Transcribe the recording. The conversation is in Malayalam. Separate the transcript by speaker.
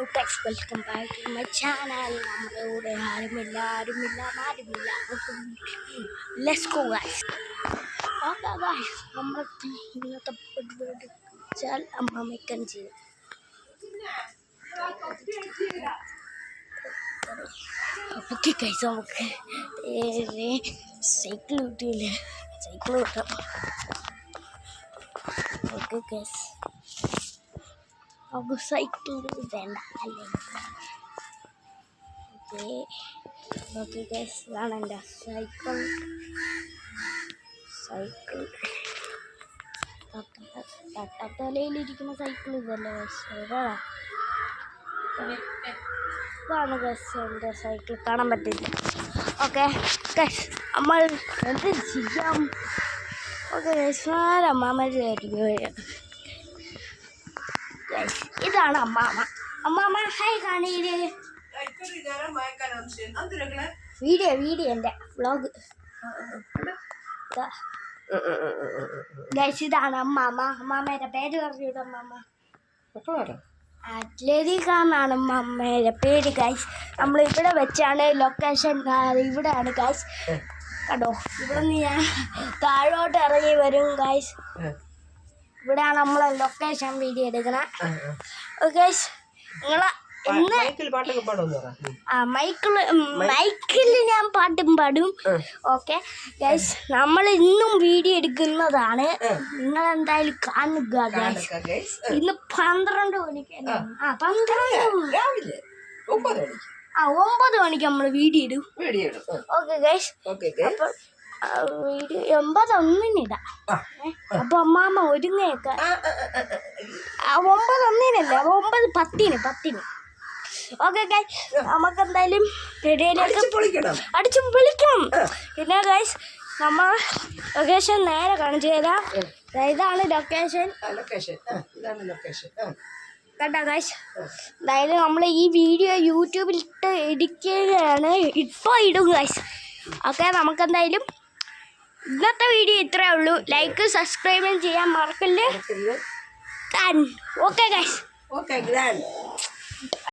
Speaker 1: Hello guys, welcome back to my channel. നമ്മുടെ കൂടെ ആരുമില്ല. Let's go guys. Okay guys, നമ്മൾ ഇന്നത്തെ പരിപാടി വെച്ചാൽ അമ്മമ്മയ്ക്കൻ ചെയ്തു. ഓക്കെ ഗൈസ്, നമുക്ക് സൈക്കിൾ കിട്ടിയില്ലേ? സൈക്കിൾ കിട്ടാം. ഓക്കെ ഗൈസ്, നമുക്ക് സൈക്കിൾ വേണ്ട അല്ലേ? ഓക്കെ ഗൈസ്, ഇതാണ് എൻ്റെ സൈക്കിൾ. തട്ടത്തലയിലിരിക്കുന്ന സൈക്കിൾ ഇതല്ലേ ഗൈസ്? ഇതാണ് ഗൈസ് എൻ്റെ സൈക്കിൾ. കാണാൻ പറ്റില്ല. ഓക്കെ ഗൈസ്, നമ്മൾ എന്ത് ചെയ്യാം? ഓക്കെ ഗൈസ്, ഇതാണ് അമ്മാമ്മ. ഹായ് കാണീര്. വീഡിയോ എൻ്റെ വ്ളോഗ് ഗൈസ്. ഇതാണ് അമ്മാമ്മയുടെ പേര് പറഞ്ഞത്. അത്ലറ്റിക് എന്നാണ് അമ്മയുടെ പേര് ഗൈസ്. നമ്മൾ ഇവിടെ വെച്ചാണ് ലൊക്കേഷൻ. ഇവിടെയാണ് ഗൈസ്. കണ്ടോ, ഇവിടെ നിന്ന് ഞാൻ താഴോട്ട് ഇറങ്ങി വരും ഗൈസ്. ഇവിടെയാണ് നമ്മളെ ലൊക്കേഷൻ വീഡിയോ എടുക്കണം. ഗൈസ്, നിങ്ങളെ മൈക്കിൽ ഞാൻ പാട്ടും പാടും. ഓക്കെ ഗൈസ്, നമ്മൾ ഇന്നും വീഡിയോ എടുക്കുന്നതാണ്. നിങ്ങൾ എന്തായാലും കാണുക ഗൈസ്. ഇന്ന് 12 മണിക്ക് 9 മണിക്ക് നമ്മൾ വീഡിയോ ഇടും. ഓക്കെ ഗൈസ്, അപ്പോൾ വീഡിയോ 9:01 അപ്പൊ അമ്മാമ്മ ഒരുങ്ങയൊക്കെ 9:01 9:10. ഓക്കെ ഗൈസ്, നമുക്ക് എന്തായാലും അടിച്ചു പൊളിക്കണം. പിന്നെ ഗൈസ്, നമ്മൾ ലൊക്കേഷൻ നേരെ കാണിച്ചു തരാം. ഇതാണ് ലൊക്കേഷൻ. കേട്ടോ ഗൈസ്, അതായത് നമ്മൾ ഈ വീഡിയോ യൂട്യൂബിൽ ഇടിക്കുകയാണ്. ഇപ്പോൾ ഇടും ഗൈസ്. ഓക്കെ, നമുക്കെന്തായാലും ഇന്നത്തെ വീഡിയോ ഇത്രയേ ഉള്ളൂ. ലൈക്ക് സബ്സ്ക്രൈബ് ചെയ്യാൻ മറക്കല്ലേ. Okay guys.